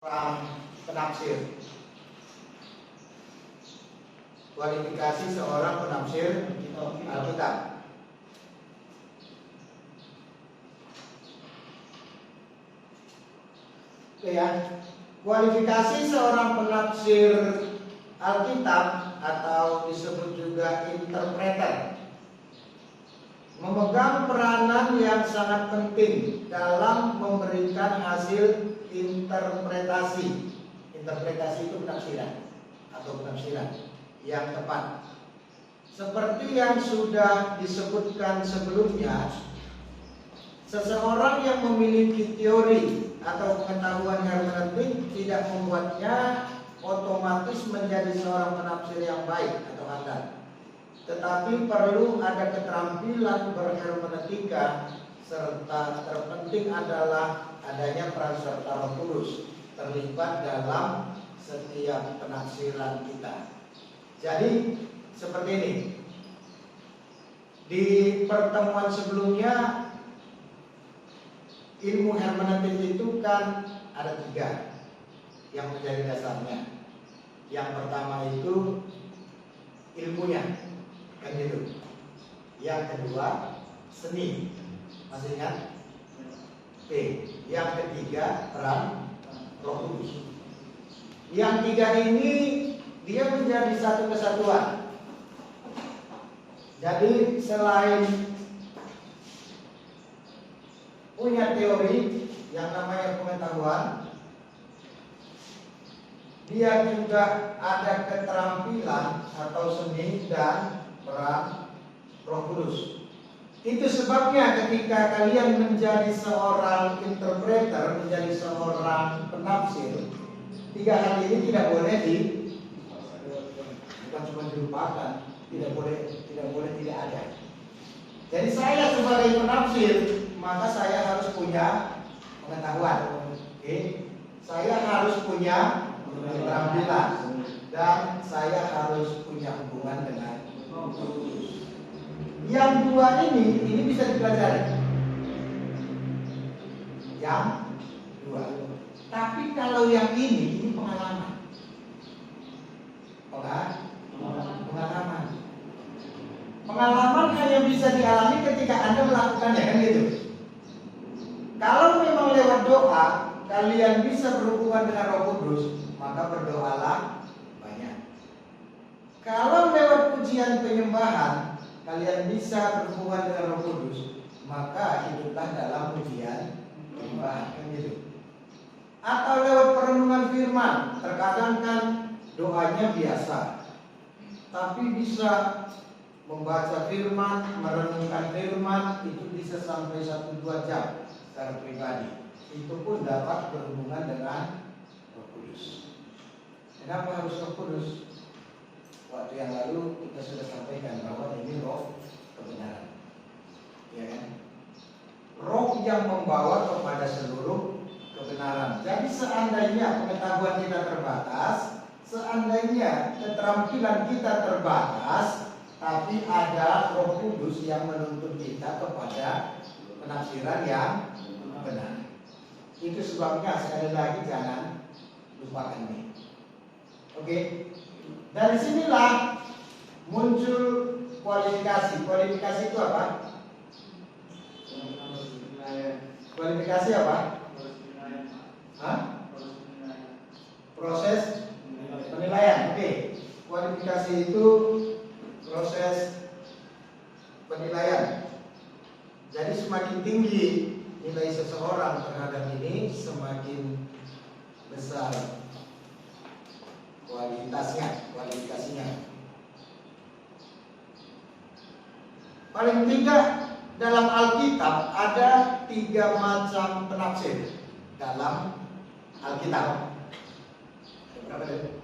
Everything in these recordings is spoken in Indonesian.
Seorang penafsir. Kualifikasi seorang penafsir Alkitab. Oke ya. Kualifikasi seorang penafsir Alkitab atau disebut juga interpreter memegang peranan yang sangat penting dalam memberikan hasil interpretasi. Interpretasi itu penafsiran atau penafsiran yang tepat. Seperti yang sudah disebutkan sebelumnya, seseorang yang memiliki teori atau pengetahuan hermeneutik tidak membuatnya otomatis menjadi seorang penafsir yang baik atau handal. Tetapi perlu ada keterampilan berhermeneutika, serta terpenting adalah adanya peran serta Roh Kudus terlibat dalam setiap penafsiran kita. Jadi seperti ini. Di pertemuan sebelumnya, ilmu hermeneutik itu kan ada 3 yang menjadi dasarnya. Yang pertama itu ilmunya, kan gitu. Yang kedua seni, masih ingat? Oke. Yang ketiga peran Roh Kudus. Yang 3 ini dia menjadi satu kesatuan. Jadi selain punya teori yang namanya pengetahuan, dia juga ada keterampilan atau seni dan peran Roh Kudus. Itu sebabnya ketika kalian menjadi seorang interpreter, menjadi seorang penafsir, 3 hal ini tidak boleh bukan cuma dilupakan, tidak boleh tidak ada. Jadi saya sebagai penafsir, maka saya harus punya pengetahuan. Oke? Saya harus punya keterampilan dan saya harus punya hubungan dengan Roh Kudus. Yang 2 ini bisa dipelajari. Yang 2. Tapi kalau yang ini pengalaman. Pengalaman. Pengalaman hanya bisa dialami ketika Anda melakukannya, kan gitu. Kalau memang lewat doa kalian bisa berhubungan dengan Roh Kudus, maka berdoalah banyak. Kalau lewat pujian penyembahan kalian bisa berhubungan dengan Roh Kudus, maka hiduplah dalam pujian penyembahan, kan gitu. Atau lewat perenungan firman, terkadang kan doanya biasa, tapi bisa membaca firman, merenungkan firman, itu bisa sampai 1-2 jam secara pribadi. Itu pun dapat berhubungan dengan Roh Kudus. Kenapa harus Roh Kudus? Waktu yang lalu kita sudah sampaikan bahwa ini roh kebenaran, ya kan? Roh yang membawa kepada seluruh kebenaran. Jadi seandainya pengetahuan kita terbatas, seandainya keterampilan kita terbatas, tapi ada Roh Kudus yang menuntun kita kepada penafsiran yang benar. Itu sebabnya sekali lagi jangan lupakan ini. Oke? Dari sinilah muncul kualifikasi. Kualifikasi itu apa? Kualifikasi apa? Hah? Proses penilaian. Oke. Kualifikasi itu proses penilaian. Jadi semakin tinggi nilai seseorang terhadap ini, semakin besar kualifikasinya. Paling tidak dalam Alkitab ada 3 macam penafsir dalam Alkitab. Berapa deh?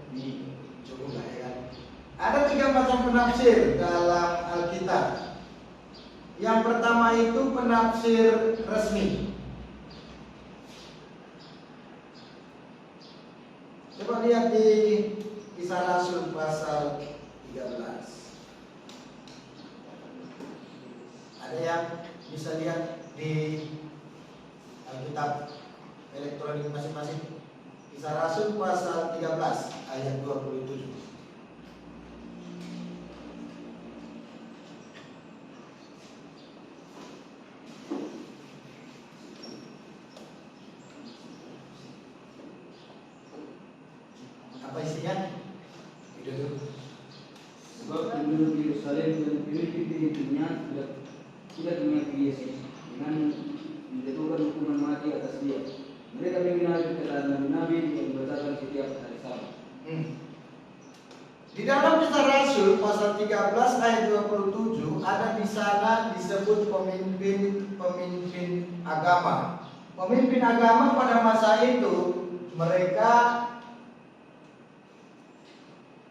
Cukup lah ya kan? Ada 3 macam penafsir dalam Alkitab. Yang pertama itu penafsir resmi. Coba lihat di Kisah Rasul pasal 13. Ada yang bisa lihat di Alkitab elektronik masing-masing? Kisah Rasul pasal 13 ayat 27. Apa isinya? Itu tuh. Sebab penduduk Yerusalem dan pemimpin-pemimpinnya tidak mengakui Yesus dengan menjatuhkan hukuman mati atas dia. Mereka mengenal keterangan Nabi yang dibacakan setiap hari Sabat. Di dalam Kisah Rasul pasal 13 ayat 27 ada di sana disebut pemimpin agama. Pemimpin agama pada masa itu mereka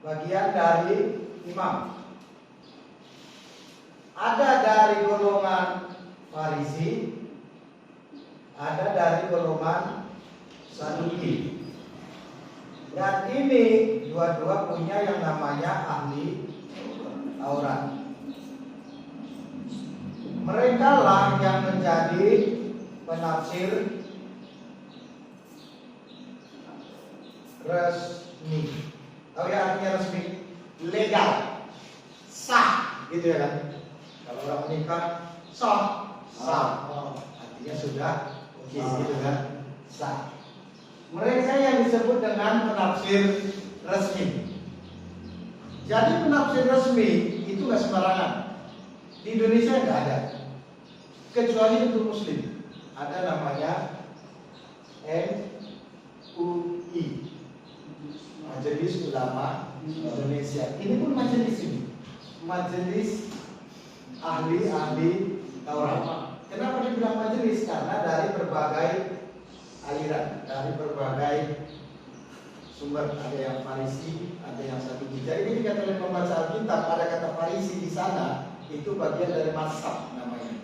bagian dari imam. Ada dari golongan Farisi, ada dari golongan Saduki. Dan ini dua-dua punya yang namanya ahli Taurat. Mereka lah yang menjadi penafsir resmi. Tahu ya artinya resmi? Legal, sah, gitu ya kan? Kalau orang menikah sah, artinya sudah oke, gitu kan? Sah. Mereka yang disebut dengan penafsir resmi. Jadi penafsir resmi itu nggak sembarangan. Di Indonesia nggak ada, kecuali untuk Muslim. Ada namanya MUI, Majelis Ulama Indonesia. Ini pun majelis ini, majelis ahli Taurat. Kenapa dibilang majelis? Karena dari berbagai aliran, dari berbagai sumber. Ada yang Farisi, ada yang Saduki. Jadi ini kata oleh pembaca Alkitab, ada kata Farisi di sana, itu bagian dari mazhab namanya,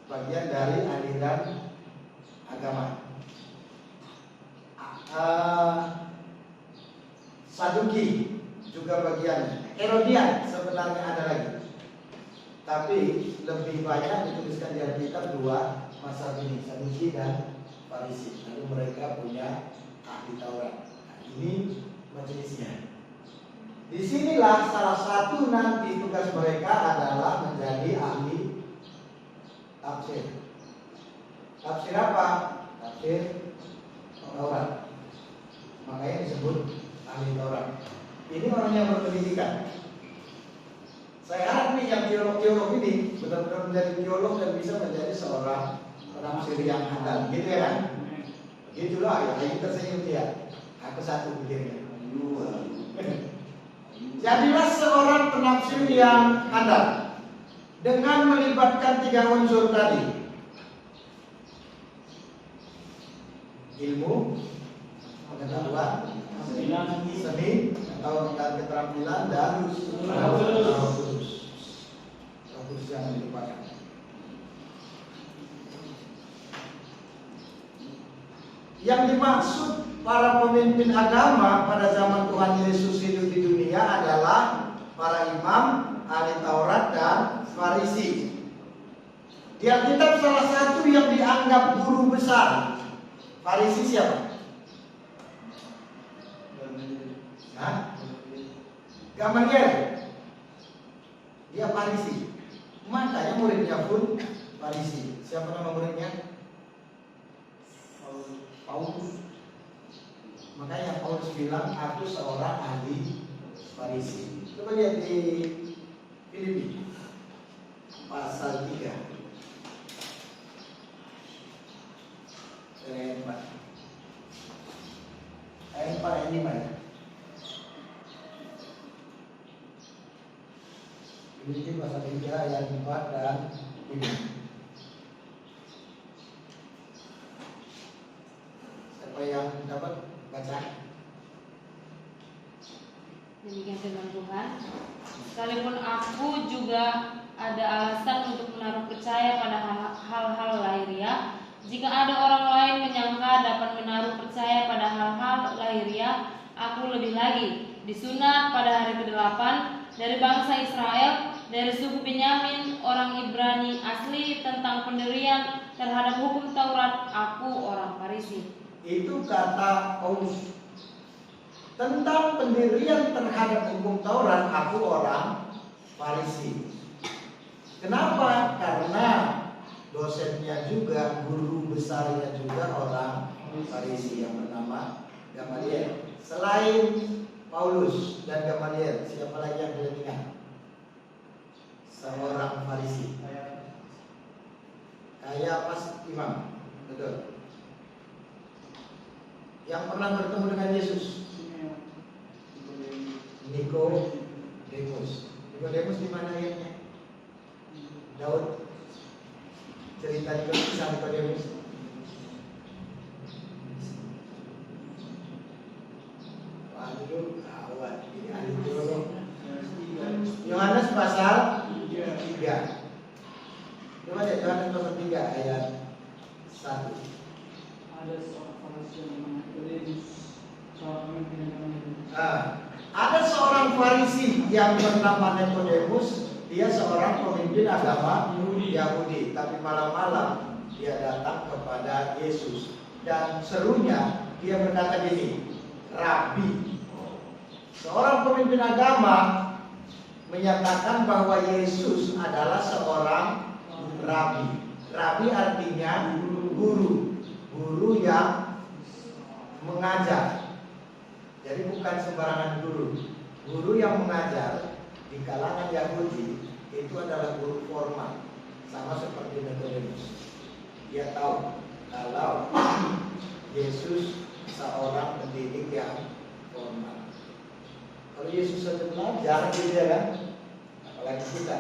bagian dari aliran agama. Saduki juga bagian. Herodian sebenarnya ada lagi, tapi lebih banyak dituliskan di Alkitab dua mazhab ini, Saduki dan Farisi. Lalu mereka punya ahli Taurat. Nah, ini majelisnya. Disinilah salah satu nanti tugas mereka adalah menjadi ahli tafsir. Tafsir apa? Tafsir Taurat. Makanya disebut ahli Taurat. Ini orang yang berpendidikan. Saya harap nih yang teolog ini benar-benar menjadi teolog dan bisa menjadi seorang penafsir yang handal, gitu ya kan? Begitulah ya, kita senyum dia. Aku satu pikirnya. Jadilah seorang penafsir yang handal dengan melibatkan 3 unsur tadi: ilmu, pengetahuan, seni atau keterampilan, dan Roh Kudus yang dilupakan. Yang dimaksud para pemimpin agama pada zaman Tuhan Yesus hidup di dunia adalah para imam, ahli Taurat, dan Farisi. Di Alkitab salah satu yang dianggap guru besar Farisi siapa? Gamaliel. Dia Farisi. Makanya muridnya pun Farisi. Siapa nama muridnya? Paulus. Makanya Paulus bilang, aku seorang ahli Farisi. Coba lihat di Filipi pasal 3 ayat 4. Ayat 4 ayat 5 ya. Filipi pasal 3 ayat 4 dan 5. Siapa yang dapat baca? Demikian firman Tuhan. Sekalipun aku juga ada alasan untuk menaruh percaya pada hal-hal lahiriah, jika ada orang lain menyangka dapat menaruh percaya pada hal-hal lahiriah, aku lebih lagi disunat pada hari ke-8 dari bangsa Israel, dari suku Benyamin, orang Ibrani asli, tentang pendirian terhadap hukum Taurat, aku orang Farisi. Itu kata Paulus. Tentang pendirian terhadap hukum Taurat, aku orang Farisi. Kenapa? Karena dosennya juga, guru besarnya juga orang Farisi yang bernama Gamaliel. Selain Paulus dan Gamaliel, siapa lagi yang kalian ingat? Seorang Farisi. Kayafas imam, betul. Yang pernah bertemu dengan Yesus, Nikodemus. Nikodemus di mana ayatnya? Daud. Cerita kisah Nikodemus. Waduh, awal ini ahli teologi. Yohanes pasal 3. Coba deh Yohanes pasal 3 ayat 1. Ada seorang Farisi yang namanya Nikodemus, seorang pemimpin agama. Ada seorang Farisi yang bernama Nikodemus. Dia seorang pemimpin agama Yahudi. Tapi malam-malam dia datang kepada Yesus dan serunya dia berkata gini, Rabi. Seorang pemimpin agama menyatakan bahwa Yesus adalah seorang Rabi. Rabi artinya guru, guru yang mengajar. Jadi bukan sembarangan guru. Guru yang mengajar di kalangan Yahudi itu adalah guru formal, sama seperti Nikodemus. Dia tahu kalau Yesus seorang pendidik yang formal. Kalau Yesus saja belajar, gitu ya kan? Apalagi kita.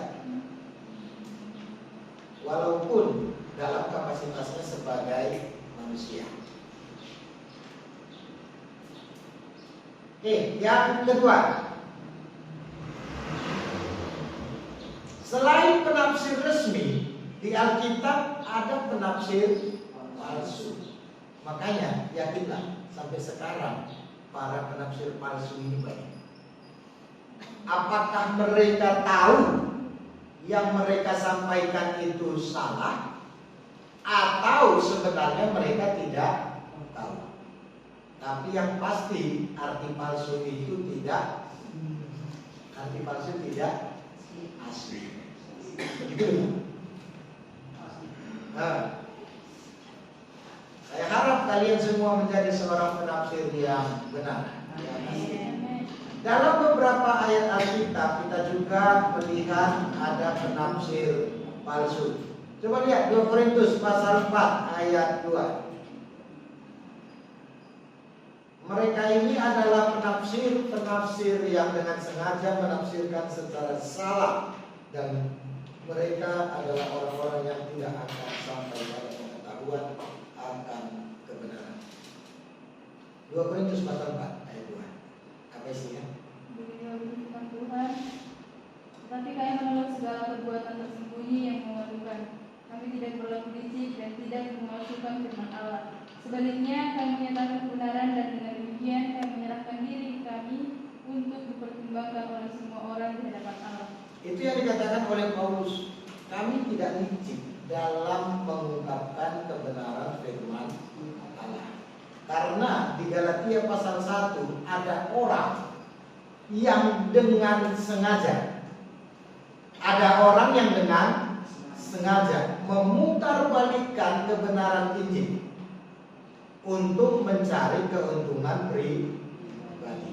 Walaupun dalam kapasitasnya sebagai manusia. Oke, yang kedua. Selain penafsir resmi, di Alkitab ada penafsir palsu. Makanya yakinlah sampai sekarang para penafsir palsu ini banyak. Apakah mereka tahu yang mereka sampaikan itu salah, atau sebenarnya mereka tidak tahu? Tapi yang pasti arti palsu itu tidak asli. Begitu. Saya harap kalian semua menjadi seorang penafsir yang benar. Dalam beberapa ayat Alkitab kita juga melihat ada penafsir palsu. Coba lihat 2 Korintus pasal 4 ayat 2. Mereka ini adalah penafsir yang dengan sengaja menafsirkan secara salah, dan mereka adalah orang-orang yang tidak akan sampai pada pengetahuan akan kebenaran. 2 Korintus pasal 4 ayat 2. Apa isinya? Beginilah firman Tuhan. Tetapi kami menolak segala perbuatan tersembunyi yang memalukan. Kami tidak berlaku licik dan tidak memalsukan firman Allah. Sebaliknya kami menyatakan kebenaran, dan dengan demikian kami menyerahkan diri kami untuk dipertimbangkan oleh semua orang di hadapan Allah. Itu yang dikatakan oleh Paulus. Kami tidak licik dalam mengungkapkan kebenaran firman Allah. Karena di Galatia pasal 1 ada orang yang dengan sengaja, ada orang yang dengan sengaja memutarbalikkan kebenaran Injil untuk mencari keuntungan pribadi.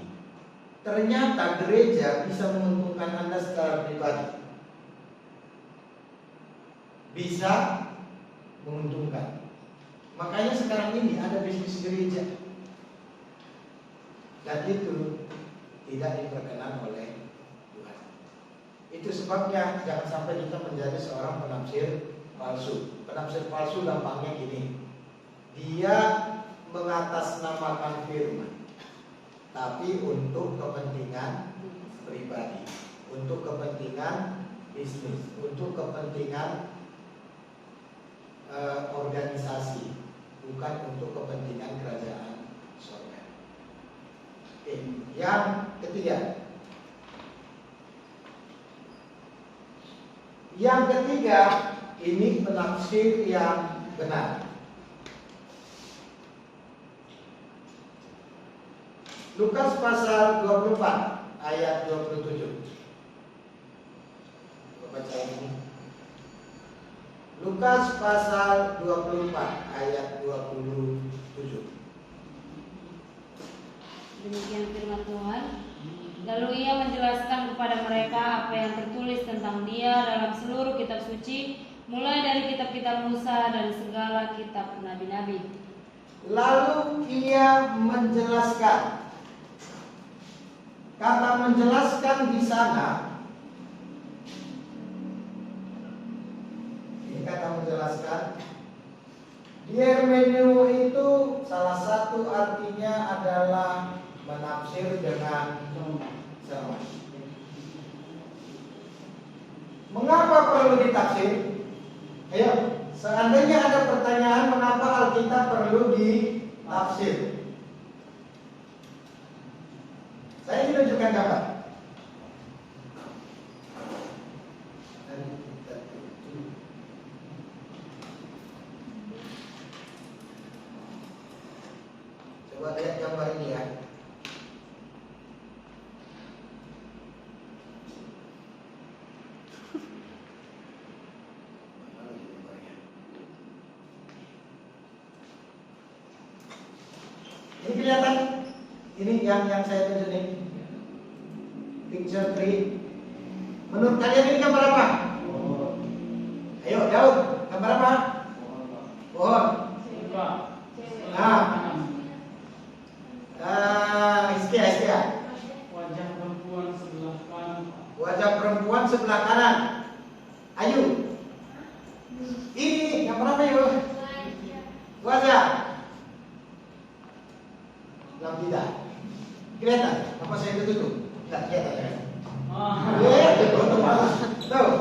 Ternyata gereja bisa menguntungkan Anda secara pribadi, bisa menguntungkan. Makanya sekarang ini ada bisnis gereja, dan itu tidak diperkenan oleh Tuhan. Itu sebabnya jangan sampai kita menjadi seorang penafsir palsu. Penafsir palsu gampangnya gini, dia mengatasnamakan firman, tapi untuk kepentingan pribadi, untuk kepentingan bisnis, untuk kepentingan organisasi, bukan untuk kepentingan kerajaan surga. Yang ketiga, ini penafsir yang benar. Lukas pasal 24 ayat 27. Baca ini. Lukas pasal 24 ayat 27. Demikian firman Tuhan. Lalu ia menjelaskan kepada mereka apa yang tertulis tentang dia dalam seluruh kitab suci, mulai dari kitab-kitab Musa dan segala kitab nabi-nabi. Lalu ia menjelaskan. Kata menjelaskan di sana, ini kata menjelaskan. Di hermeneu itu salah satu artinya adalah menafsir dengan sama. Mengapa perlu ditafsir? Ayo, seandainya ada pertanyaan mengapa Alkitab perlu ditafsir. Saya ingin tunjukkan gambar. Coba lihat gambar ini ya. Ini kelihatan? Ini yang saya tunjuk ini. Picture 3. Menurut kalian ini gambar apa? Ayo, Daud, gambar apa? Pohon. Iskia. Wajah perempuan sebelah kanan. Wajah perempuan sebelah kanan. Ayu. Ini gambar apa yuk? Wajah. Tidak. Kelihatan? Apa saya tutup? Tidak kelihatan ya? Tuh.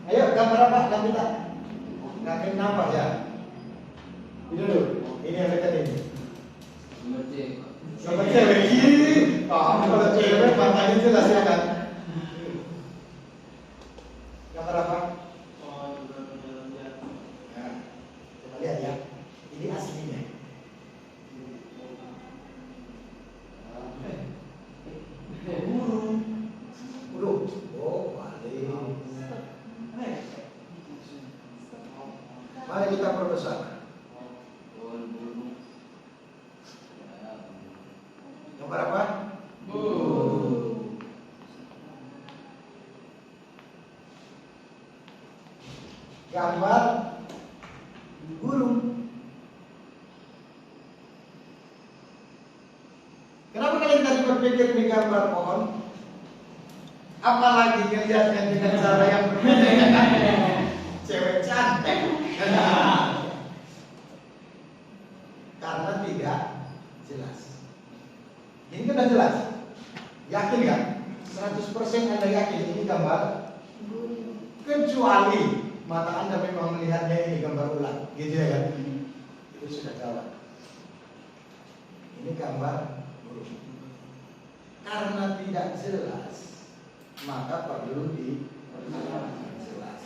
Ayo gambar apa? Gambar. Nggak kena nampak ya? Ini dulu. Ini yang dekat ini. Sama cewek. Kalau cewek matanya jelas ya kan? Gambar apa? Nah, coba lihat ya. Ini aslinya. Burung. Oh, balik. Mari kita perbesar. Gambar apa? Gambar burung. Kenapa kalian tadi berpikir di gambar pohon? Apalagi ngelihatnya dengan cara yang berbeda. Cewek cantik. Karena tidak jelas. Ini kan sudah jelas. Yakin kan? 100% Anda yakin ini gambar. Kecuali mata Anda memang melihatnya ini gambar ulang. Gitu ya kan? Itu sudah jawab. Ini gambar burung. Karena tidak jelas, maka perlu diperjelas.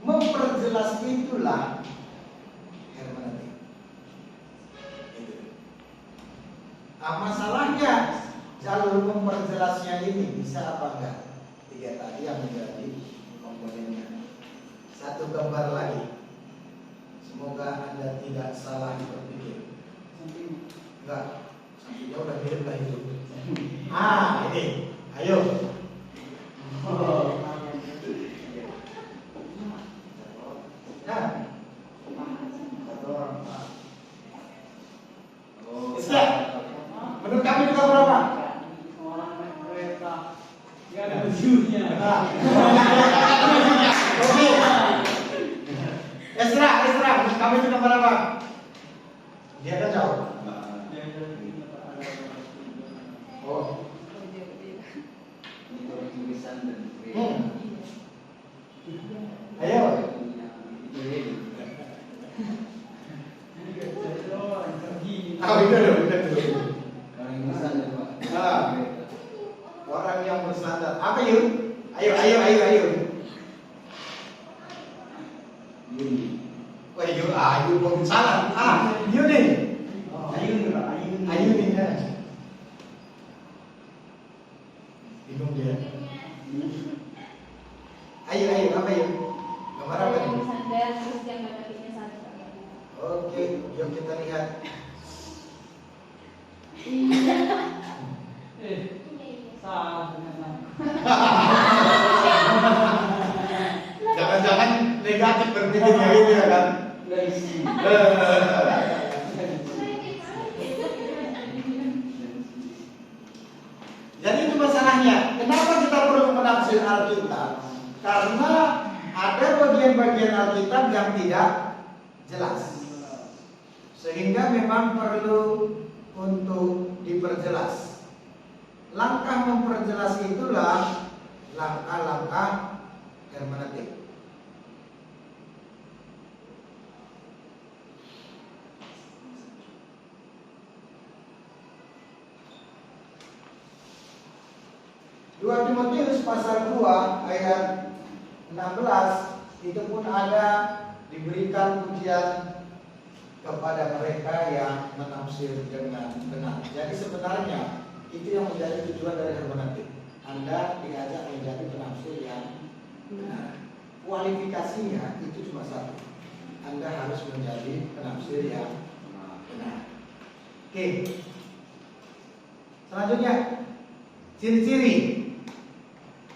Memperjelas itulah hermeneutik. Masalahnya jalur memperjelasnya ini bisa apa enggak? 3 tadi yang menjadi komponennya. Satu gambar lagi. Semoga Anda tidak salah berpikir. Enggak, sampingnya udah mirip lah itu. Ini, ayo. Nah, siap. Menurut kami juga berapa? Orang naik kereta. Gak ada bajunya. Oke. Esra, menurut kami juga berapa? Dia kan jauh. Oh. Ayo. Orang yang bersandar. Apa yuk? Ayo. Yuni. Wah, yuk belum salah. Yuni. Ayo. Iya. Salah ternyata. Jangan-jangan negatif berpikirnya gitu ya kan? Jadi itu masalahnya. Kenapa kita perlu menafsir Alkitab? Karena ada bagian-bagian Alkitab yang tidak jelas, sehingga memang perlu untuk diperjelas. Langkah memperjelas itulah langkah-langkah hermeneutik. Dua Timotius pasal 2 ayat 16 itu pun ada diberikan pujian kepada mereka yang menafsir dengan benar. Jadi sebenarnya itu yang menjadi tujuan dari hermeneutik. Anda diajak menjadi penafsir yang benar. Kualifikasinya itu cuma satu. Anda harus menjadi penafsir yang benar. Oke. Selanjutnya, ciri-ciri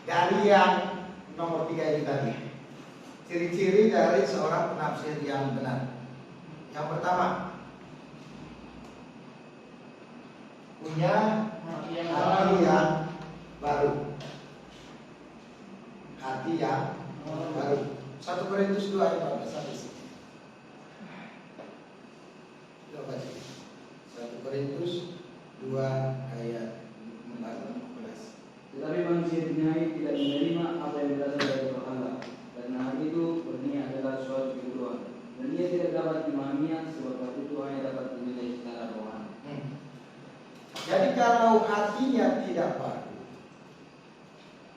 dari yang nomor 3 ini tadi. Ciri-ciri dari seorang penafsir yang benar. Yang pertama, punya hati yang baru. Hati yang baru. 1 Korintus 2 ayat 14 sampai sini. Coba baca. 1 Korintus 2 ayat 14. Tetapi manusia dunia tidak menerima apa yang berasal dari Roh Allah, karena hal itu berniat adalah suatu kebodohan, dan ia tidak dapat memahaminya sebab hal itu hanya dapat dinilai secara rohani. Jadi kalau hatinya tidak baru,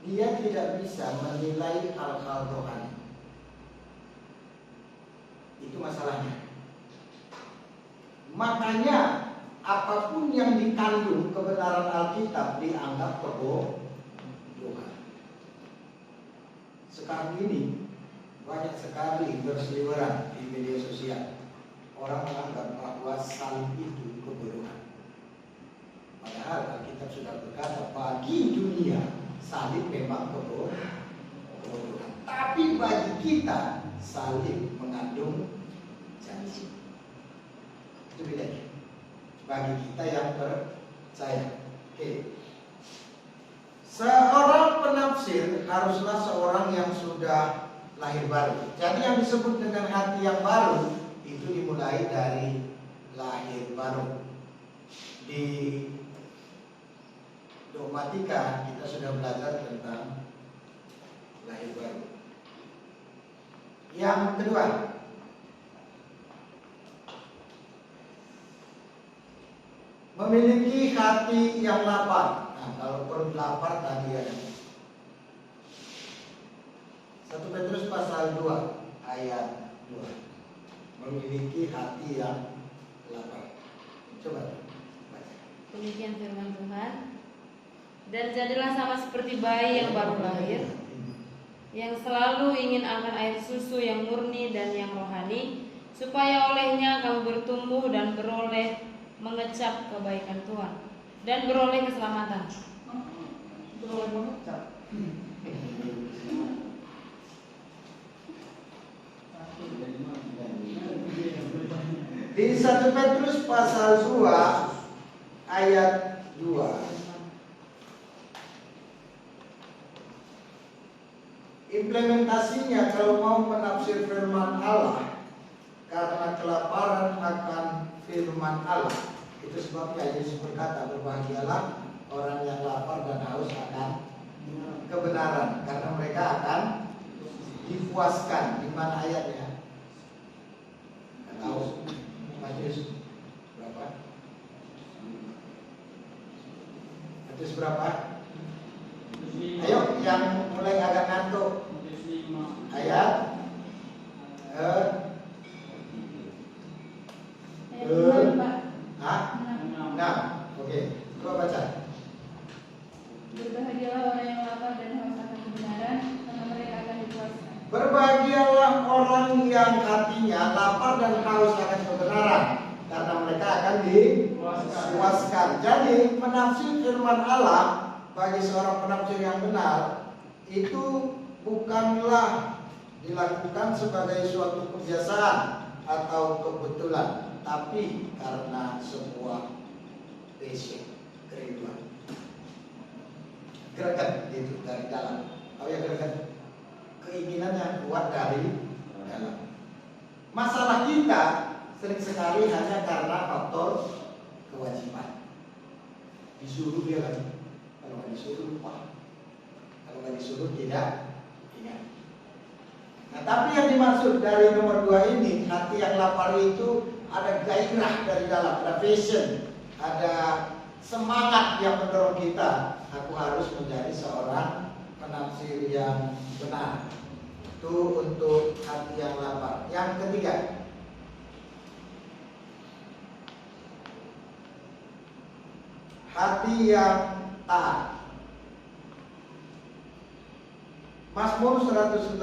dia tidak bisa menilai hal-hal rohani. Itu masalahnya. Makanya apapun yang dikandung kebenaran Alkitab dianggap kebodohan. Sekarang ini banyak sekali berseliweran di media sosial. Orang menganggap bahwa salib itu kebodohan. Padahal Alkitab sudah berkata bagi dunia salib memang kebodohan. Tapi bagi kita salib mengandung janji. Itu bedanya. Bagi kita yang percaya. Oke. Seorang penafsir haruslah seorang yang sudah lahir baru. Jadi yang disebut dengan hati yang baru itu dimulai dari lahir baru. Di dogmatika kita sudah belajar tentang lahir baru. Yang kedua, memiliki hati yang lapar. Nah, kalau perut lapar tadi ada 1 Petrus pasal 2 ayat 2. Memiliki hati yang lapar. Coba baca. Demikian firman Tuhan. Dan jadilah sama seperti bayi yang baru lahir, yang selalu ingin akan air susu yang murni dan yang rohani, supaya olehnya kamu bertumbuh dan beroleh mengecap kebaikan Tuhan dan beroleh keselamatan. Beroleh mengecap. Di 1 Petrus pasal 2 ayat 2. Implementasinya kalau mau menafsir firman Allah, karena kelaparan akan firman Allah. Itu sebabnya Yesus berkata, berbahagialah orang yang lapar dan haus akan kebenaran, karena mereka akan dipuaskan. Di mana ayatnya? Nggak tahu. Matius berapa? Matius berapa? Ayo, yang mulai agak ngantuk. Ayat Nah, oke. Coba baca. Berbahagialah orang yang lapar dan haus akan kebenaran, karena mereka akan dipuaskan. Berbahagialah orang yang hatinya lapar dan haus akan kebenaran, karena mereka mereka akan dipuaskan. Jadi menafsir firman Allah bagi seorang penafsir yang benar itu bukanlah dilakukan sebagai suatu kebiasaan atau kebetulan, tapi karena sebuah passion, kerinduan, greget itu dari dalam. Oh ya, greget, keinginan yang kuat dari dalam. Masalah kita sering sekali hanya karena faktor kewajiban. Disuruh dia kan, kalau nggak disuruh lupa, kalau nggak disuruh tidak ingat. Nah, tapi yang dimaksud dari nomor 2 ini, hati yang lapar itu ada gairah dari dalam, ada passion, ada semangat yang mendorong kita. Aku harus menjadi seorang penafsir yang benar. Itu untuk hati yang lapar. Yang ketiga, hati yang taat. Mazmur 119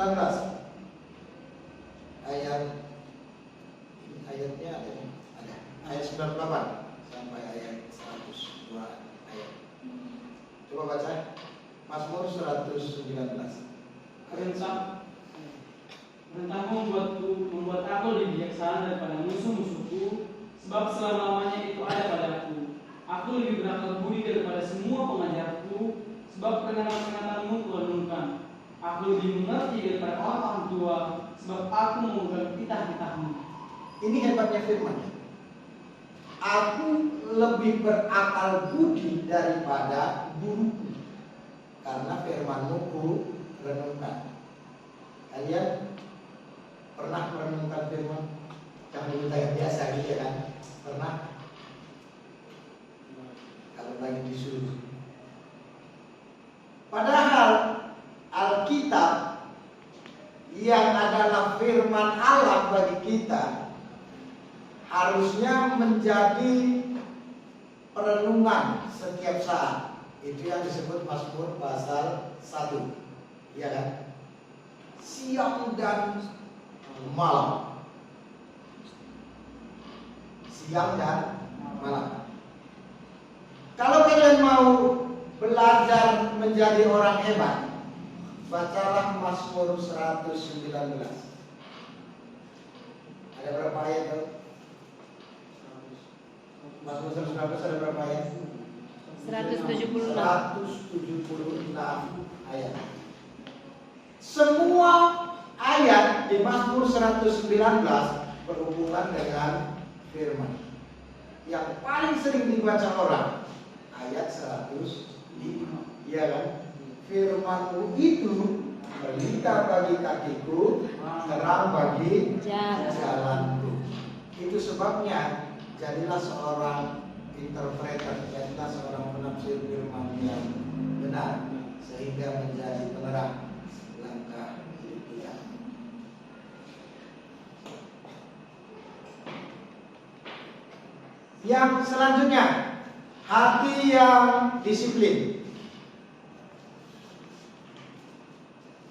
ayatnya ada ayat 98 sampai ayat 102 ayat. Coba baca Mazmur 119. Perintahmu membuat aku lebih bijaksana daripada musuh-musuhku, sebab selama-lamanya itu ada padaku. Aku lebih berakal budi daripada semua pengajarku, sebab peringatan-peringatanmu kurenungkan. Aku lebih mengerti daripada orang tua, sebab aku memegang titah-titahmu. Ini hebatnya firman. Aku lebih berakal budi daripada guruku, karena firman-Mu ku renungkan. Kalian pernah merenungkan firman? Jangan kita yang biasa gitu ya kan? Pernah? Kalau lagi disuruh. Padahal Alkitab yang adalah firman Allah bagi kita harusnya menjadi perenungan setiap saat. Itu yang disebut Mazmur pasal 1. Iya kan? Siang dan malam. Siang dan malam. Kalau kalian mau belajar menjadi orang hebat, bacalah Mazmur 119. Ada berapa ayat tuh? Mazmur 119 ada berapa ayat? 176. 176 ayat. Semua ayat di Mazmur 119 berhubungan dengan firman. Yang paling sering dibaca orang ayat 105. Iya kan? Firman-Mu itu pelita bagi kakiku, terang bagi jalanku. Itu sebabnya jadilah seorang interpreter, jadilah seorang penafsir firman yang benar, sehingga menjadi penerang langkah hidup kita. Yang selanjutnya, hati yang disiplin.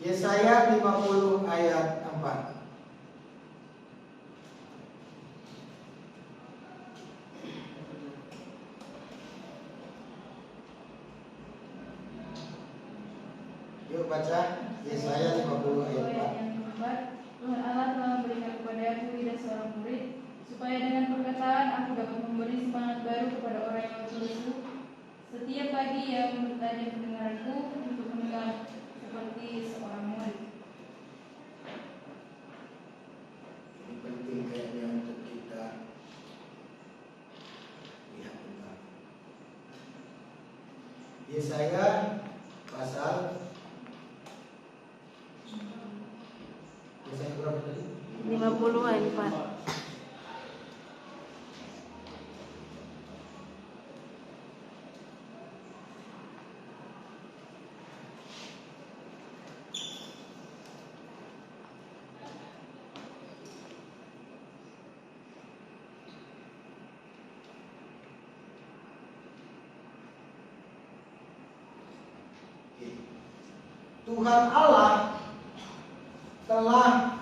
Yesaya 50 ayat 4. Yuk baca Yesaya 50 ayat 4. Tuhan Allah telah memberikan kepadaku lidah seorang murid, supaya dengan perkataan aku dapat memberi semangat baru kepada orang yang berlesu. Setiap pagi ia bertanya pendengaranku untuk mendengar seperti seorang murid. Ini penting kayaknya untuk kita lihat benar. Yesaya pasal Yesaya berapa tadi? 50 ayat 4. Tuhan Allah telah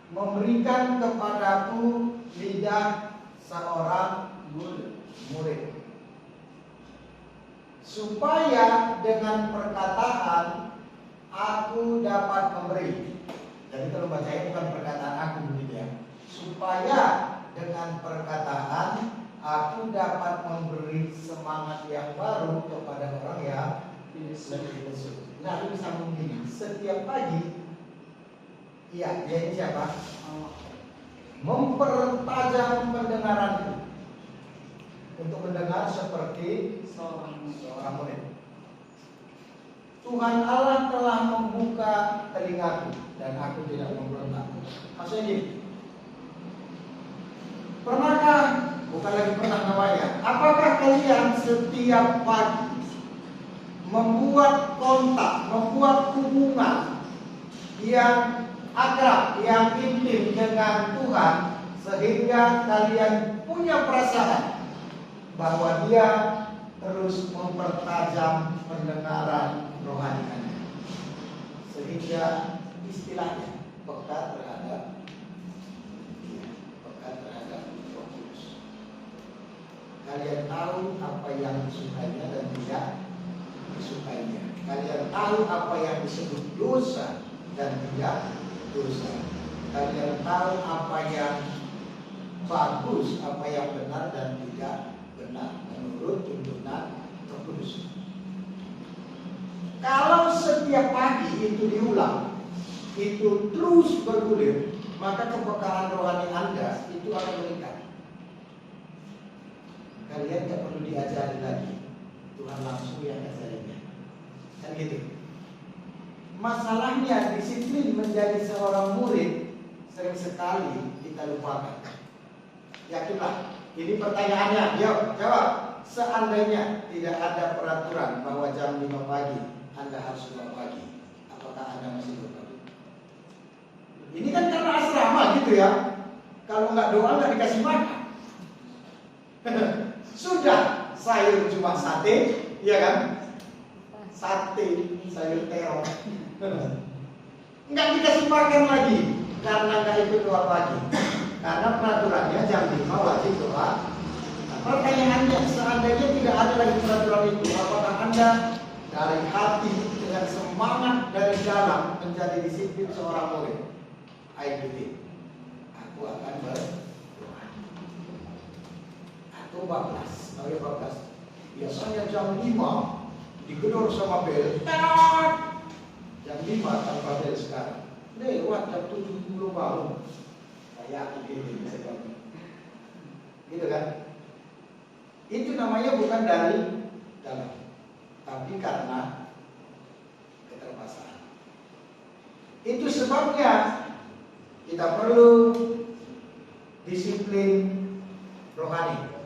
memberikan kepadaku lidah seorang murid. Supaya dengan perkataan aku dapat memberi. Jadi kalau bacanya bukan perkataan aku begitu ya. Supaya dengan perkataan aku dapat memberi semangat yang baru kepada orang yang lebih lesu. Nah, lu bisa begini. Setiap pagi, iya, dia ini siapa? Mempertajam pendengaranku untuk mendengar seperti seorang murid. Tuhan Allah telah membuka telingaku dan aku tidak memberontak. Maksudnya gini, pernahkah, bukan lagi pernah namanya, apakah kalian setiap pagi membuat kontak, membuat hubungan yang akrab, yang intim dengan Tuhan, sehingga kalian punya perasaan bahwa Dia terus mempertajam pendengaran rohani Anda, sehingga istilahnya peka terhadap Roh Kudus. Kalian tahu apa yang disukainya dan tidak disukainya. Kalian tahu apa yang disebut dosa dan tidak dosa. Kalian tahu apa yang bagus, apa yang benar dan tidak benar menurut tuntunan Roh Kudus. Kalau setiap pagi itu diulang, itu terus bergulir, maka kepekaan rohani Anda itu akan meningkat. Kalian tidak perlu diajari lagi, Tuhan langsung yang ajarinya. Kan gitu. Masalahnya disiplin menjadi seorang murid sering sekali kita lupakan. Yakinlah, ini pertanyaannya, jawab. Seandainya tidak ada peraturan bahwa jam 5 pagi Anda harus keluar pagi, apakah Anda masih keluar pagi? Ini kan karena asrama gitu ya. Kalau nggak doa nggak dikasih makan. Sudah, sayur cuma sate, iya kan? Sate, sayur terong. Nggak dikasih makan lagi karena nggak ikut doa pagi. Karena peraturannya jam 5 wajib doa. Nah, pertanyaannya, seandainya tidak ada lagi peraturan itu, apakah Anda dari hati dengan semangat dari dalam menjadi disiplin seorang murid? Ayo gitu. Aku akan berdoa. Aku bablas. Tahu ya bablas? Biasanya jam 5 digedor sama bel. Jam 5 tanpa bel sekarang. Lewat jam 7 baru. Saya ini bisa bangun. Gitu kan? Itu namanya bukan dari dalam, tapi karena keterbatasan. Itu sebabnya kita perlu disiplin rohani.